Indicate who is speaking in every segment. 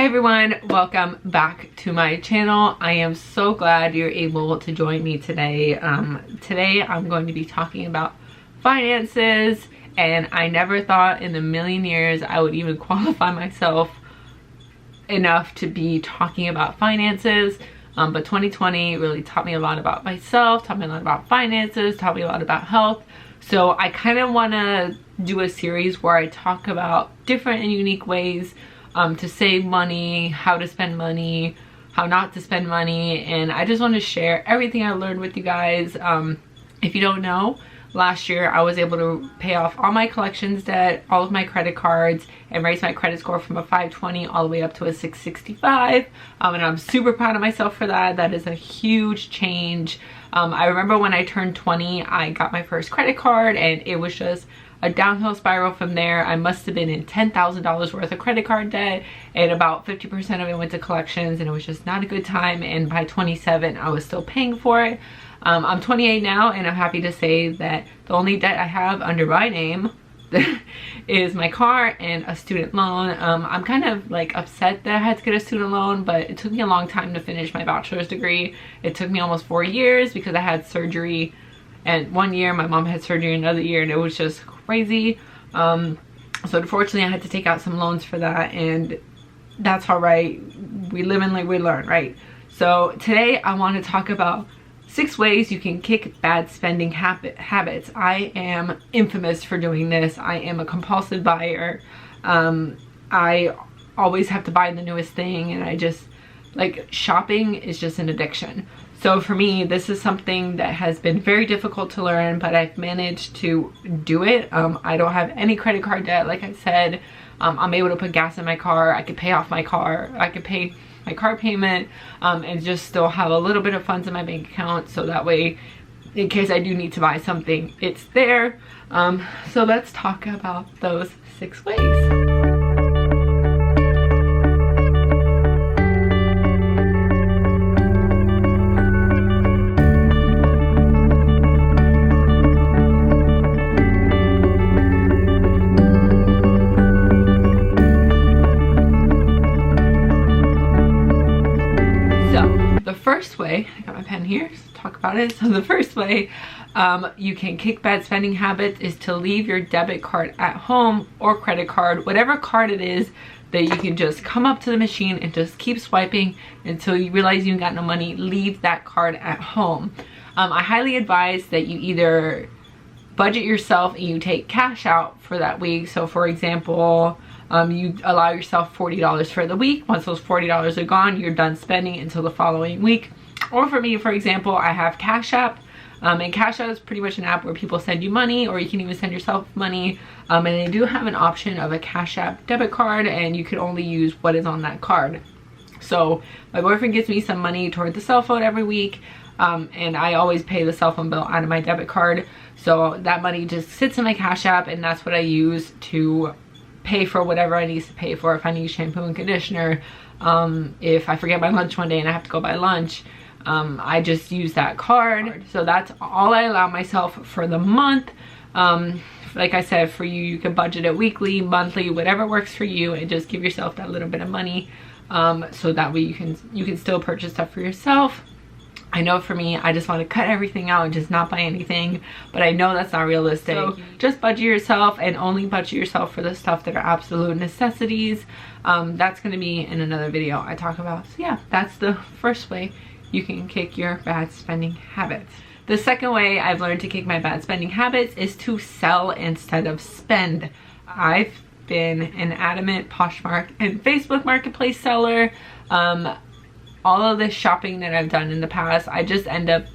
Speaker 1: everyone, welcome back to my channel. I am so glad you're able to join me today. Today I'm going to be talking about finances, and I never thought in a million years I would even qualify myself enough to be talking about finances. But 2020 really taught me a lot about myself, taught me a lot about finances, taught me a lot about health. So I kind of want to do a series where I talk about different and unique ways to save money, how to spend money, how not to spend money, and I just want to share everything I learned with you guys. If you don't know, last year I was able to pay off all my collections debt, all of my credit cards, and raise my credit score from a 520 all the way up to a 665, and I'm super proud of myself for that. That is a huge change. I remember when I turned 20, I got my first credit card, and it was just a downhill spiral from there. I must have been in $10,000 worth of credit card debt, and about 50% of it went to collections, and it was just not a good time. And by 27, I was still paying for it. I'm 28 now, and I'm happy to say that the only debt I have under my name is my car and a student loan. I'm kind of like upset that I had to get a student loan, but it took me a long time to finish my bachelor's degree. It took me almost 4 years because I had surgery, and 1 year my mom had surgery another year, and it was just crazy. So unfortunately I had to take out some loans for that, and that's all right. We live and we learn, right? So today I want to talk about 6 ways you can kick bad spending habits. I am infamous for doing this. I am a compulsive buyer. I always have to buy the newest thing, and I just like shopping is just an addiction. So for me, this is something that has been very difficult to learn, but I've managed to do it. I don't have any credit card debt, like I said. I'm able to put gas in my car. I could pay off my car. I could pay my car payment, and just still have a little bit of funds in my bank account, so that way, in case I do need to buy something, it's there. So let's talk about those 6 ways. First way, I got my pen here to talk about it. So the first way you can kick bad spending habits is to leave your debit card at home, or credit card, whatever card it is, that you can just come up to the machine and just keep swiping until you realize you got no money. Leave that card at home. I highly advise that you either budget yourself and you take cash out for that week. So for example, you allow yourself $40 for the week. Once those $40 are gone, you're done spending until the following week. Or for me, for example, I have Cash App, and Cash App is pretty much an app where people send you money, or you can even send yourself money, and they do have an option of a Cash App debit card, and you can only use what is on that card. So my boyfriend gives me some money toward the cell phone every week, and I always pay the cell phone bill out of my debit card. So that money just sits in my Cash App, and that's what I use to pay for whatever I need to pay for. If I need shampoo and conditioner, if I forget my lunch one day and I have to go buy lunch, I just use that card. So that's all I allow myself for the month. Like I said, for you, you can budget it weekly, monthly, whatever works for you, and just give yourself that little bit of money, so that way you can still purchase stuff for yourself. I know for me, I just want to cut everything out and just not buy anything, but I know that's not realistic. So just budget yourself, and only budget yourself for the stuff that are absolute necessities. That's going to be in another video I talk about. So yeah, that's the first way you can kick your bad spending habits. The second way I've learned to kick my bad spending habits is to sell instead of spend. I've been an adamant Poshmark and Facebook Marketplace seller. All of this shopping that I've done in the past, I just end up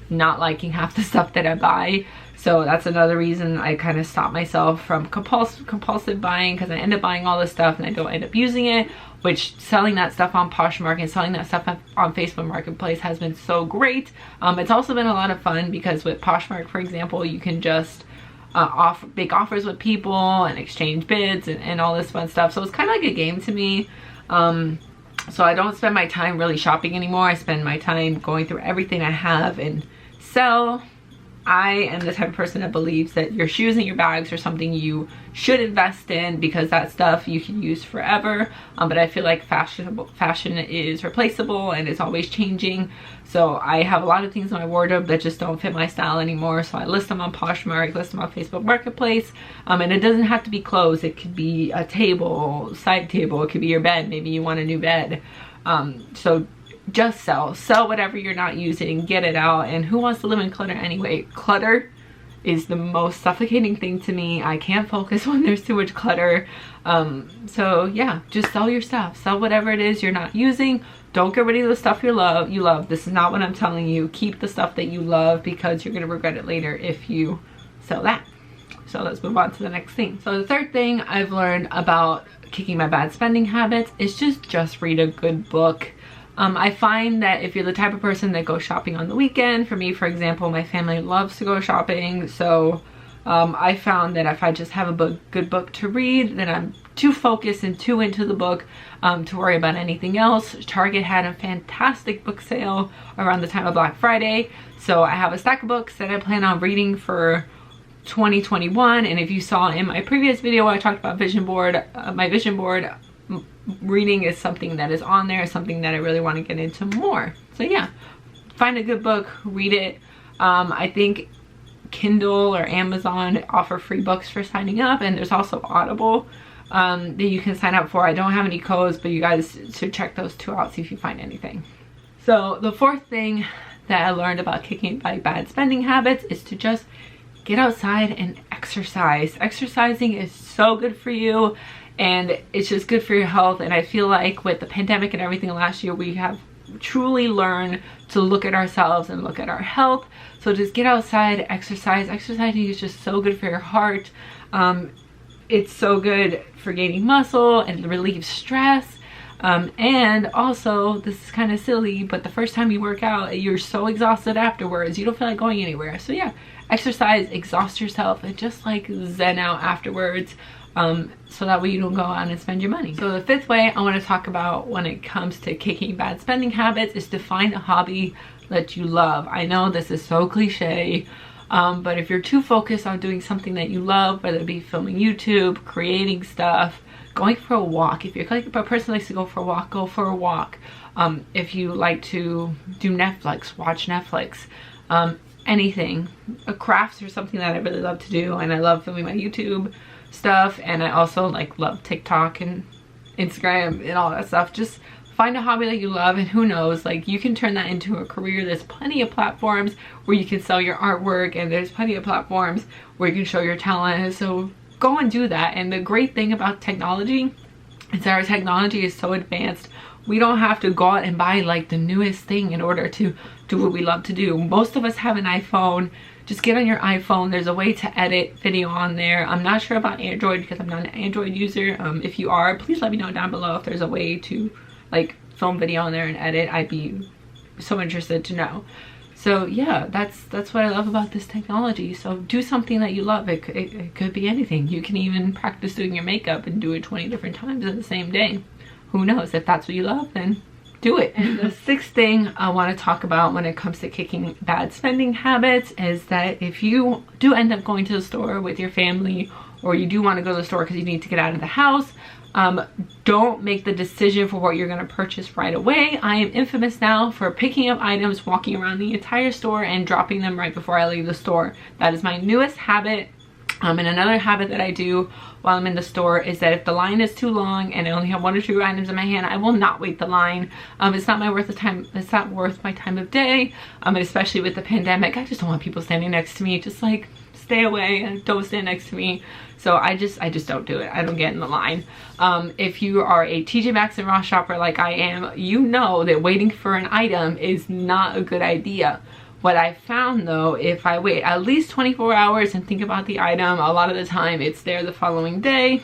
Speaker 1: not liking half the stuff that I buy. So that's another reason I kind of stop myself from compulsive buying, because I end up buying all this stuff and I don't end up using it, which selling that stuff on Poshmark and selling that stuff on Facebook Marketplace has been so great. It's also been a lot of fun because with Poshmark, for example, you can just make offers with people and exchange bids and all this fun stuff. So it's kind of like a game to me. So I don't spend my time really shopping anymore. I spend my time going through everything I have and sell I am the type of person that believes that your shoes and your bags are something you should invest in because that stuff you can use forever. But I feel like fashion is replaceable and it's always changing. So I have a lot of things in my wardrobe that just don't fit my style anymore. So I list them on Poshmark, list them on Facebook Marketplace. And it doesn't have to be clothes. It could be a table, side table. It could be your bed. Maybe you want a new bed. So just sell whatever you're not using, get it out. And who wants to live in clutter anyway? Clutter is the most suffocating thing to me. I can't focus when there's too much clutter. So yeah, just sell your stuff. Sell whatever it is you're not using. Don't get rid of the stuff you love. This is not what I'm telling you. Keep the stuff that you love because you're gonna regret it later if you sell that. So let's move on to the next thing. So the third thing I've learned about kicking my bad spending habits is just read a good book. I find that if you're the type of person that goes shopping on the weekend, for me, for example, my family loves to go shopping. So I found that if I just have a good book to read, then I'm too focused and too into the book to worry about anything else. Target had a fantastic book sale around the time of Black Friday. So I have a stack of books that I plan on reading for 2021. And if you saw in my previous video, I talked about vision board, my vision board, reading is something that is on there, something that I really want to get into more. So yeah, find a good book, read it. I think Kindle or Amazon offer free books for signing up, and there's also Audible that you can sign up for. I don't have any codes, but you guys should check those two out, see if you find anything. So the fourth thing that I learned about kicking my bad spending habits is to just get outside and exercise. Exercising is so good for you. And it's just good for your health. And I feel like with the pandemic and everything last year, we have truly learned to look at ourselves and look at our health. So just get outside, exercise. Exercising is just so good for your heart. It's so good for gaining muscle and relieves stress. And also, this is kind of silly, but the first time you work out, you're so exhausted afterwards, you don't feel like going anywhere. So yeah, exercise, exhaust yourself, and just like zen out afterwards. So that way you don't go out and spend your money. So the fifth way I want to talk about when it comes to kicking bad spending habits is to find a hobby that you love. I know this is so cliche, but if you're too focused on doing something that you love, whether it be filming YouTube, creating stuff, going for a walk. If you're like a person who likes to go for a walk, go for a walk. If you like to do Netflix, watch Netflix. Anything. Crafts are something that I really love to do, and I love filming my YouTube stuff, and I also like love TikTok and Instagram and all that stuff. Just find a hobby that you love, and who knows, like you can turn that into a career. There's plenty of platforms where you can sell your artwork, and there's plenty of platforms where you can show your talent. So go and do that. And the great thing about technology is that our technology is so advanced. We don't have to go out and buy like the newest thing in order to do what we love to do. Most of us have an iPhone. Just get on your iPhone. There's a way to edit video on there. I'm not sure about Android because I'm not an Android user. If you are, please let me know down below if there's a way to like film video on there and edit. I'd be so interested to know. So yeah, that's what I love about this technology. So do something that you love. It could be anything. You can even practice doing your makeup and do it 20 different times in the same day. Who knows? If that's what you love, then do it. And the sixth thing I want to talk about when it comes to kicking bad spending habits is that if you do end up going to the store with your family, or you do want to go to the store because you need to get out of the house, don't make the decision for what you're going to purchase right away. I am infamous now for picking up items, walking around the entire store, and dropping them right before I leave the store. That is my newest habit. And another habit that I do while I'm in the store is that if the line is too long and I only have 1 or 2 items in my hand, I will not wait the line. It's not worth my time of day. And especially with the pandemic, I just don't want people standing next to me. Just like stay away and don't stand next to me. So I just don't do it. I don't get in the line. If you are a TJ Maxx and Ross shopper like I am, you know that waiting for an item is not a good idea. What I found though, if I wait at least 24 hours and think about the item, a lot of the time it's there the following day.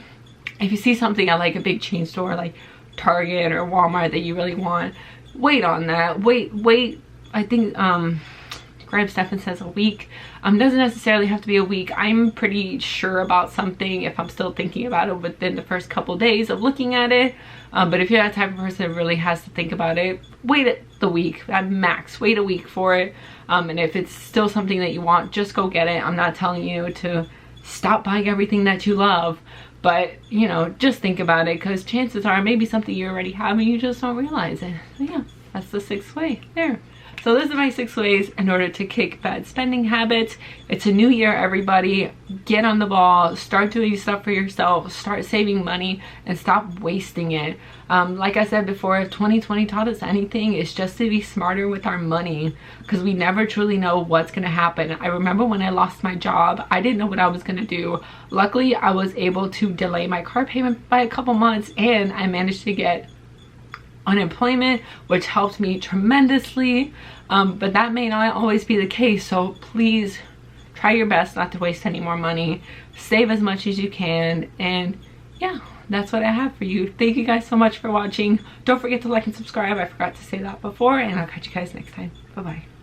Speaker 1: If you see something at like a big chain store like Target or Walmart that you really want, wait on that. Wait. I think Graham Stephan says a week. Doesn't necessarily have to be a week. I'm pretty sure about something if I'm still thinking about it within the first couple days of looking at it. But if you're that type of person that really has to think about it, wait the week at max. Wait a week for it. And if it's still something that you want, just go get it. I'm not telling you to stop buying everything that you love, but you know, just think about it, because chances are maybe something you already have and you just don't realize it. So yeah, that's the 6th way there. So those are my 6 ways in order to kick bad spending habits. It's a new year, everybody. Get on the ball, start doing stuff for yourself, start saving money, and stop wasting it. Like I said before, if 2020 taught us anything, it's just to be smarter with our money, because we never truly know what's gonna happen. I remember when I lost my job, I didn't know what I was gonna do. Luckily, I was able to delay my car payment by a couple months, and I managed to get unemployment, which helped me tremendously. But that may not always be the case, so please try your best not to waste any more money. Save as much as you can, and yeah, that's what I have for you. Thank you guys so much for watching. Don't forget to like and subscribe. I forgot to say that before, and I'll catch you guys next time. Bye bye.